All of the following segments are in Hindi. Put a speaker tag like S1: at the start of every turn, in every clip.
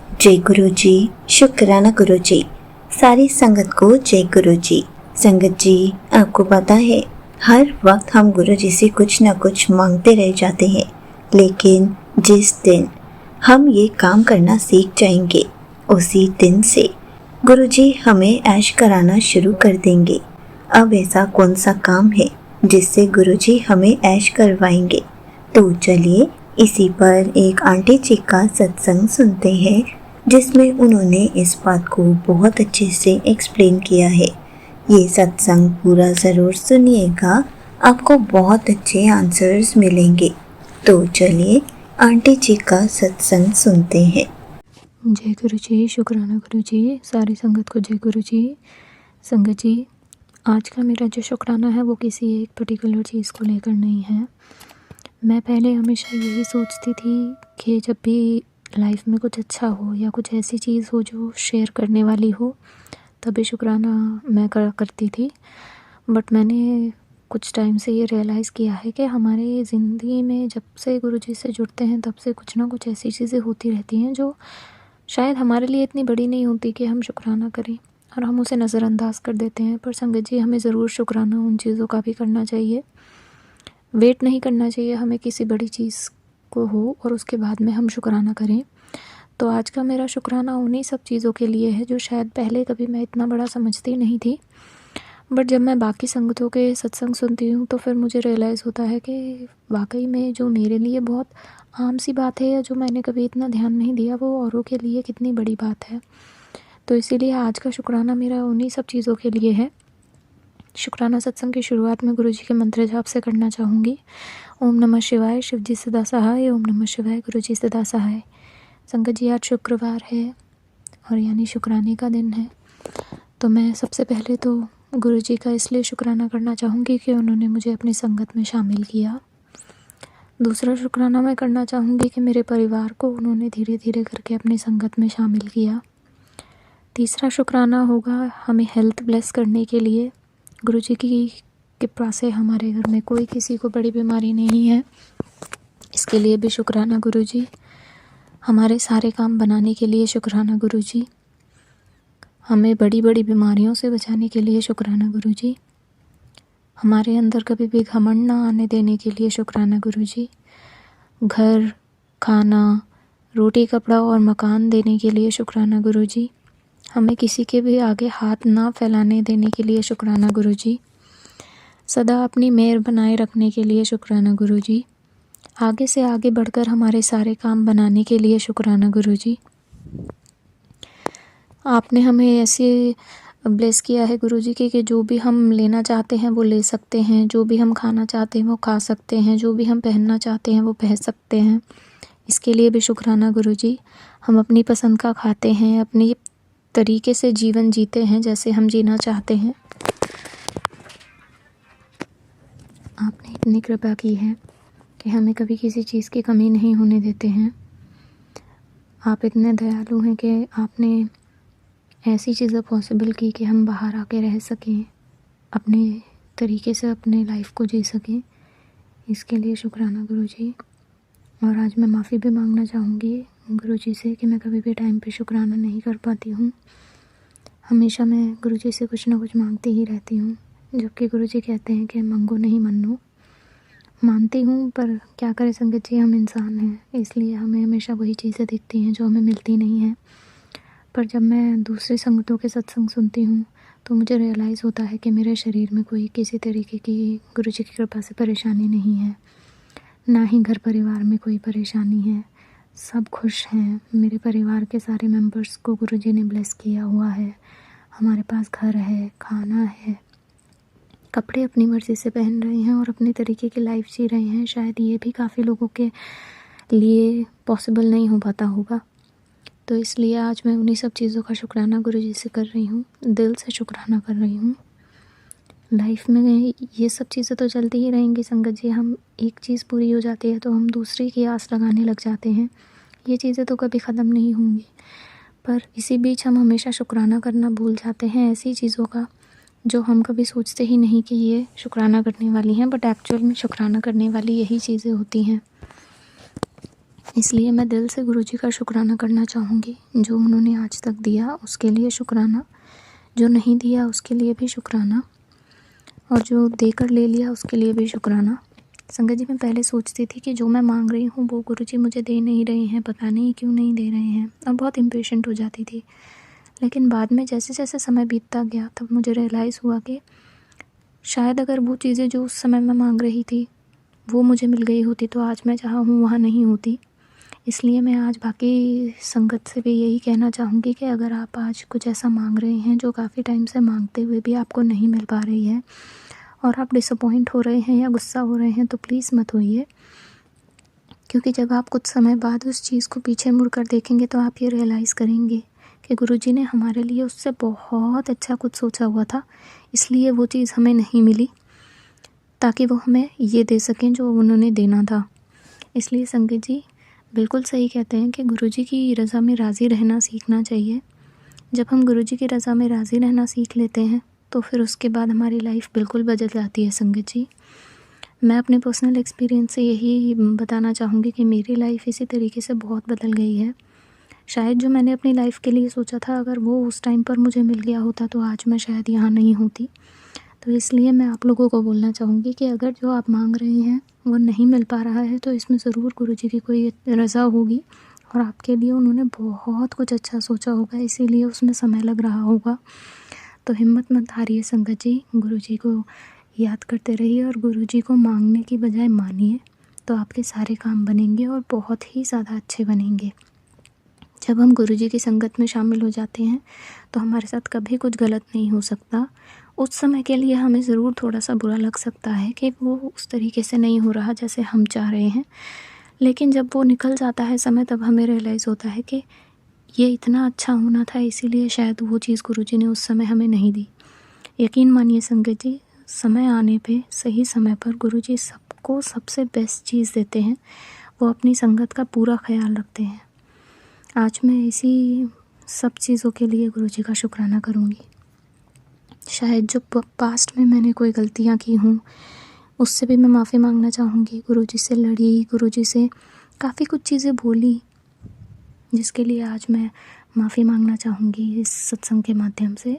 S1: जय गुरु जी, शुक्राना गुरु जी। सारी संगत को जय गुरु जी। संगत जी, आपको पता है हर वक्त हम गुरु जी से कुछ न कुछ मांगते रह जाते हैं, लेकिन जिस दिन हम ये काम करना सीख जाएंगे उसी दिन से गुरु जी हमें ऐश कराना शुरू कर देंगे। अब ऐसा कौन सा काम है जिससे गुरु जी हमें ऐश करवाएंगे? तो चलिए इसी पर एक आंटी जी का सत्संग सुनते हैं, जिसमें उन्होंने इस बात को बहुत अच्छे से एक्सप्लेन किया है। ये सत्संग पूरा ज़रूर सुनिएगा, आपको बहुत अच्छे आंसर्स मिलेंगे। तो चलिए आंटी जी का सत्संग सुनते हैं।
S2: जय गुरु जी, शुक्राना गुरु जी। सारी संगत को जय गुरु जी। संगत जी, आज का मेरा जो शुक्राना है वो किसी एक पर्टिकुलर चीज़ को लेकर नहीं है। मैं पहले हमेशा यही सोचती थी कि जब भी लाइफ में कुछ अच्छा हो या कुछ ऐसी चीज़ हो जो शेयर करने वाली हो, तभी शुक्राना मैं करती थी। बट मैंने कुछ टाइम से ये रियलाइज़ किया है कि हमारे ज़िंदगी में जब से गुरु जी से जुड़ते हैं तब से कुछ ना कुछ ऐसी चीज़ें होती रहती हैं जो शायद हमारे लिए इतनी बड़ी नहीं होती कि हम शुक्राना करें, और हम उसे नज़रअंदाज कर देते हैं। पर संगत जी, हमें ज़रूर शुक्राना उन चीज़ों का भी करना चाहिए। वेट नहीं करना चाहिए हमें किसी बड़ी चीज़ को हो और उसके बाद में हम शुक्राना करें। तो आज का मेरा शुक्राना उन्हीं सब चीज़ों के लिए है जो शायद पहले कभी मैं इतना बड़ा समझती नहीं थी। बट जब मैं बाकी संगतों के सत्संग सुनती हूँ तो फिर मुझे रियलाइज़ होता है कि वाकई में जो मेरे लिए बहुत आम सी बात है या जो मैंने कभी इतना ध्यान नहीं दिया, वो औरों के लिए कितनी बड़ी बात है। तो इसीलिए आज का शुक्राना मेरा उन्हीं सब चीज़ों के लिए है। शुक्राना सत्संग की शुरुआत में गुरु जी के मंत्र जाप से करना चाहूँगी। ओम नमः शिवाय, शिव जी सदा सहाय। ओम नमः शिवाय, गुरु जी सदा सहाय। संगत जी, आज शुक्रवार है और यानी शुक्राने का दिन है। तो मैं सबसे पहले तो गुरु जी का इसलिए शुक्राना करना चाहूँगी कि उन्होंने मुझे अपनी संगत में शामिल किया। दूसरा शुक्राना मैं करना चाहूँगी कि मेरे परिवार को उन्होंने धीरे धीरे करके अपनी संगत में शामिल किया। तीसरा शुक्राना होगा हमें हेल्थ ब्लेस करने के लिए। गुरु जी की कृपा से हमारे घर में कोई किसी को बड़ी बीमारी नहीं है, इसके लिए भी शुक्राना गुरु जी। हमारे सारे काम बनाने के लिए शुक्राना गुरु जी। हमें बड़ी बड़ी बीमारियों से बचाने के लिए शुक्राना गुरु जी। हमारे अंदर कभी भी घमंड ना आने देने के लिए शुक्राना गुरु जी। घर, खाना, रोटी, कपड़ा और मकान देने के लिए शुक्राना गुरु जी। हमें किसी के भी आगे हाथ ना फैलाने देने के लिए शुक्राना गुरु जी। सदा अपनी मेहर बनाए रखने के लिए शुक्राना गुरु जी। आगे से आगे बढ़कर हमारे सारे काम बनाने के लिए शुक्राना गुरु जी। आपने हमें ऐसे ब्लेस किया है गुरु जी कि जो भी हम लेना चाहते हैं वो ले सकते हैं, जो भी हम खाना चाहते हैं वो खा सकते हैं, जो भी हम पहनना चाहते हैं वो पहन सकते हैं। इसके लिए भी शुक्राना गुरु जी। हम अपनी पसंद का खाते हैं, अपनी तरीके से जीवन जीते हैं जैसे हम जीना चाहते हैं। आपने इतनी कृपा की है कि हमें कभी किसी चीज़ की कमी नहीं होने देते हैं। आप इतने दयालु हैं कि आपने ऐसी चीज़ें पॉसिबल की कि हम बाहर आके रह सकें, अपने तरीके से अपने लाइफ को जी सकें। इसके लिए शुक्राना गुरु जी। और आज मैं माफ़ी भी मांगना चाहूँगी गुरु जी से कि मैं कभी भी टाइम पे शुक्राना नहीं कर पाती हूँ। हमेशा मैं गुरु जी से कुछ ना कुछ मांगती ही रहती हूँ, जबकि गुरु जी कहते हैं कि मंगो नहीं मन्नो। मानती हूँ पर क्या करें संगत जी, हम इंसान हैं, इसलिए हमें हमेशा वही चीज़ें दिखती हैं जो हमें मिलती नहीं हैं। पर जब मैं दूसरी संगतों के सत्संग सुनती हूँ तो मुझे रियलाइज़ होता है कि मेरे शरीर में कोई किसी तरीके की गुरु जी की कृपा से परेशानी नहीं है, ना ही घर परिवार में कोई परेशानी है। सब खुश हैं। मेरे परिवार के सारे मेंबर्स को गुरु जी ने ब्लेस किया हुआ है। हमारे पास घर है, खाना है, कपड़े अपनी मर्ज़ी से पहन रहे हैं और अपने तरीके की लाइफ जी रहे हैं। शायद ये भी काफ़ी लोगों के लिए पॉसिबल नहीं हो पाता होगा। तो इसलिए आज मैं उन्हीं सब चीज़ों का शुक्राना गुरु जी से कर रही हूँ, दिल से शुक्राना कर रही हूँ। लाइफ में ये सब चीज़ें तो चलती ही रहेंगी संगत जी। हम एक चीज़ पूरी हो जाती है तो हम दूसरी की आस लगाने लग जाते हैं। ये चीज़ें तो कभी ख़त्म नहीं होंगी, पर इसी बीच हम हमेशा शुक्राना करना भूल जाते हैं ऐसी चीज़ों का जो हम कभी सोचते ही नहीं कि ये शुक्राना करने वाली हैं, बट एक्चुअल में शुक्राना करने वाली यही चीज़ें होती हैं। इसलिए मैं दिल से गुरुजी का शुक्राना करना चाहूँगी। जो उन्होंने आज तक दिया उसके लिए शुक्राना, जो नहीं दिया उसके लिए भी शुक्राना, और जो देकर ले लिया उसके लिए भी शुक्राना। संगत जी, मैं पहले सोचती थी कि जो मैं मांग रही हूँ वो गुरुजी मुझे दे नहीं रहे हैं, पता नहीं क्यों नहीं दे रहे हैं, और बहुत इम्पेशेंट हो जाती थी। लेकिन बाद में जैसे जैसे समय बीतता गया तब मुझे रियलाइज़ हुआ कि शायद अगर वो चीज़ें जो उस समय मैं मांग रही थी वो मुझे मिल गई होती तो आज मैं जहाँ हूँ वहाँ नहीं होती। इसलिए मैं आज बाकी संगत से भी यही कहना चाहूँगी कि अगर आप आज कुछ ऐसा मांग रहे हैं जो काफ़ी टाइम से मांगते हुए भी आपको नहीं मिल पा रही है और आप डिसअपॉइंट हो रहे हैं या गुस्सा हो रहे हैं, तो प्लीज़ मत होइए, क्योंकि जब आप कुछ समय बाद उस चीज़ को पीछे मुड़ कर देखेंगे तो आप ये रियलाइज़ करेंगे कि गुरुजी ने हमारे लिए उससे बहुत अच्छा कुछ सोचा हुआ था, इसलिए वो चीज़ हमें नहीं मिली ताकि वो हमें ये दे सकें जो उन्होंने देना था। इसलिए संगत जी बिल्कुल सही कहते हैं कि गुरुजी की रज़ा में राज़ी रहना सीखना चाहिए। जब हम गुरुजी की रज़ा में राज़ी रहना सीख लेते हैं तो फिर उसके बाद हमारी लाइफ बिल्कुल बदल जाती है। संगत जी, मैं अपने पर्सनल एक्सपीरियंस से यही बताना चाहूँगी कि मेरी लाइफ इसी तरीके से बहुत बदल गई है। शायद जो मैंने अपनी लाइफ के लिए सोचा था अगर वो उस टाइम पर मुझे मिल गया होता तो आज मैं शायद यहाँ नहीं होती। तो इसलिए मैं आप लोगों को बोलना चाहूँगी कि अगर जो आप मांग रहे हैं वो नहीं मिल पा रहा है तो इसमें ज़रूर गुरुजी की कोई रज़ा होगी और आपके लिए उन्होंने बहुत कुछ अच्छा सोचा होगा, इसीलिए उसमें समय लग रहा होगा। तो हिम्मत मत हारिए संगत जी, गुरुजी को याद करते रहिए और गुरुजी को मांगने की बजाय मानिए, तो आपके सारे काम बनेंगे और बहुत ही ज़्यादा अच्छे बनेंगे। जब हम गुरुजी की संगत में शामिल हो जाते हैं तो हमारे साथ कभी कुछ गलत नहीं हो सकता। उस समय के लिए हमें ज़रूर थोड़ा सा बुरा लग सकता है कि वो उस तरीके से नहीं हो रहा जैसे हम चाह रहे हैं, लेकिन जब वो निकल जाता है समय तब हमें रियलाइज़ होता है कि ये इतना अच्छा होना था, इसीलिए शायद वो चीज़ गुरुजी ने उस समय हमें नहीं दी। यकीन मानिए संगत जी, समय आने पे सही समय पर गुरुजी सबको सबसे बेस्ट चीज़ देते हैं। वो अपनी संगत का पूरा ख्याल रखते हैं। आज मैं इसी सब चीज़ों के लिए गुरुजी का शुक्राना करूँगी। शायद जो पास्ट में मैंने कोई गलतियाँ की हूँ उससे भी मैं माफ़ी मांगना चाहूँगी। गुरुजी से लड़ी, गुरुजी से काफ़ी कुछ चीज़ें बोली, जिसके लिए आज मैं माफ़ी मांगना चाहूँगी इस सत्संग के माध्यम से।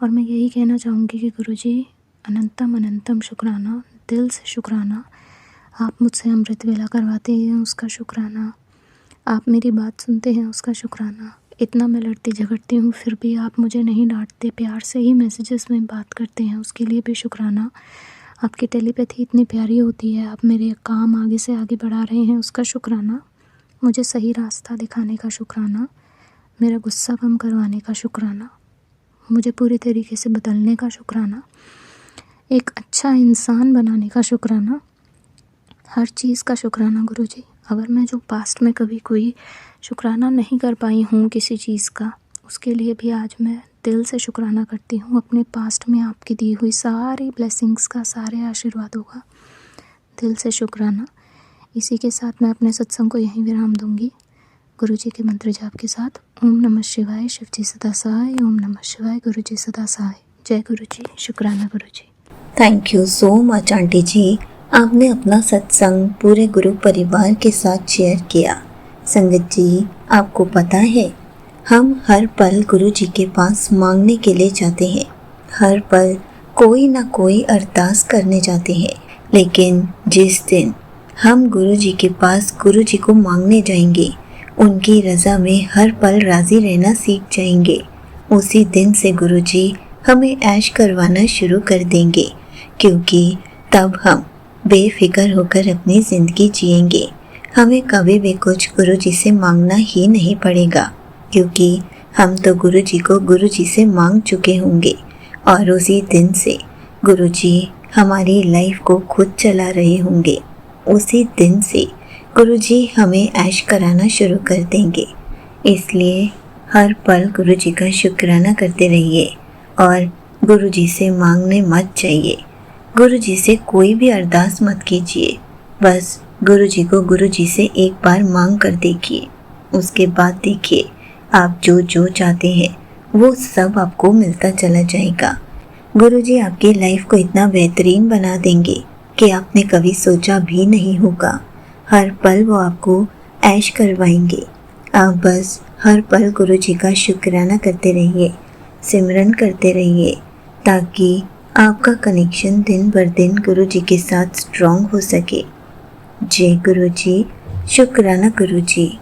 S2: और मैं यही कहना चाहूँगी कि गुरुजी अनंतम अनंतम शुक्राना, दिल से शुक्राना। आप मुझसे अमृत वेला करवाते हैं उसका शुक्राना, आप मेरी बात सुनते हैं उसका शुक्राना। इतना मैं लड़ती झगड़ती हूँ फिर भी आप मुझे नहीं डांटते, प्यार से ही मैसेजेस में बात करते हैं, उसके लिए भी शुक्राना। आपकी टेलीपैथी इतनी प्यारी होती है, आप मेरे काम आगे से आगे बढ़ा रहे हैं उसका शुक्राना। मुझे सही रास्ता दिखाने का शुक्राना, मेरा गुस्सा कम करवाने का शुक्राना, मुझे पूरी तरीके से बदलने का शुक्राना, एक अच्छा इंसान बनाने का शुक्राना, हर चीज़ का शुक्राना गुरुजी। अगर मैं जो पास्ट में कभी कोई शुक्राना नहीं कर पाई हूँ किसी चीज़ का, उसके लिए भी आज मैं दिल से शुक्राना करती हूँ अपने पास्ट में आपकी दी हुई सारी ब्लेसिंग्स का, सारे आशीर्वादों का दिल से शुक्राना। इसी के साथ मैं अपने सत्संग को यहीं विराम दूँगी गुरुजी के मंत्र जाप के साथ। ओम नमः शिवाय, शिवजी सदा सहाय। ओम नमः शिवाय, गुरुजी सदा सहाय। जय गुरुजी, शुक्राना Guruji.
S1: Thank you so much aunty ji, आपने अपना सत्संग पूरे गुरु परिवार के साथ शेयर किया। संगत जी, आपको पता है हम हर पल गुरु जी के पास मांगने के लिए जाते हैं, हर पल कोई ना कोई अरदास करने जाते हैं, लेकिन जिस दिन हम गुरु जी के पास गुरु जी को मांगने जाएंगे, उनकी रज़ा में हर पल राज़ी रहना सीख जाएंगे, उसी दिन से गुरु जी हमें ऐश करवाना शुरू कर देंगे, क्योंकि तब हम बेफिक्र होकर अपनी ज़िंदगी जिएंगे। हमें कभी भी कुछ गुरु जी से मांगना ही नहीं पड़ेगा, क्योंकि हम तो गुरु जी को गुरु जी से मांग चुके होंगे और उसी दिन से गुरु जी हमारी लाइफ को खुद चला रहे होंगे। उसी दिन से गुरु जी हमें ऐश कराना शुरू कर देंगे। इसलिए हर पल गुरु जी का शुक्राना करते रहिए और गुरु जी से मांगने मत जाइए। गुरु जी से कोई भी अरदास मत कीजिए, बस गुरु जी को गुरु जी से एक बार मांग कर देखिए। उसके बाद देखिए आप जो जो चाहते हैं वो सब आपको मिलता चला जाएगा। गुरु जी आपकी लाइफ को इतना बेहतरीन बना देंगे कि आपने कभी सोचा भी नहीं होगा। हर पल वो आपको ऐश करवाएंगे। आप बस हर पल गुरु जी का शुक्राना करते रहिए, सिमरन करते रहिए, ताकि आपका कनेक्शन दिन बर दिन गुरु जी के साथ स्ट्रॉन्ग हो सके। जय गुरु जी, शुक्राना गुरु जी।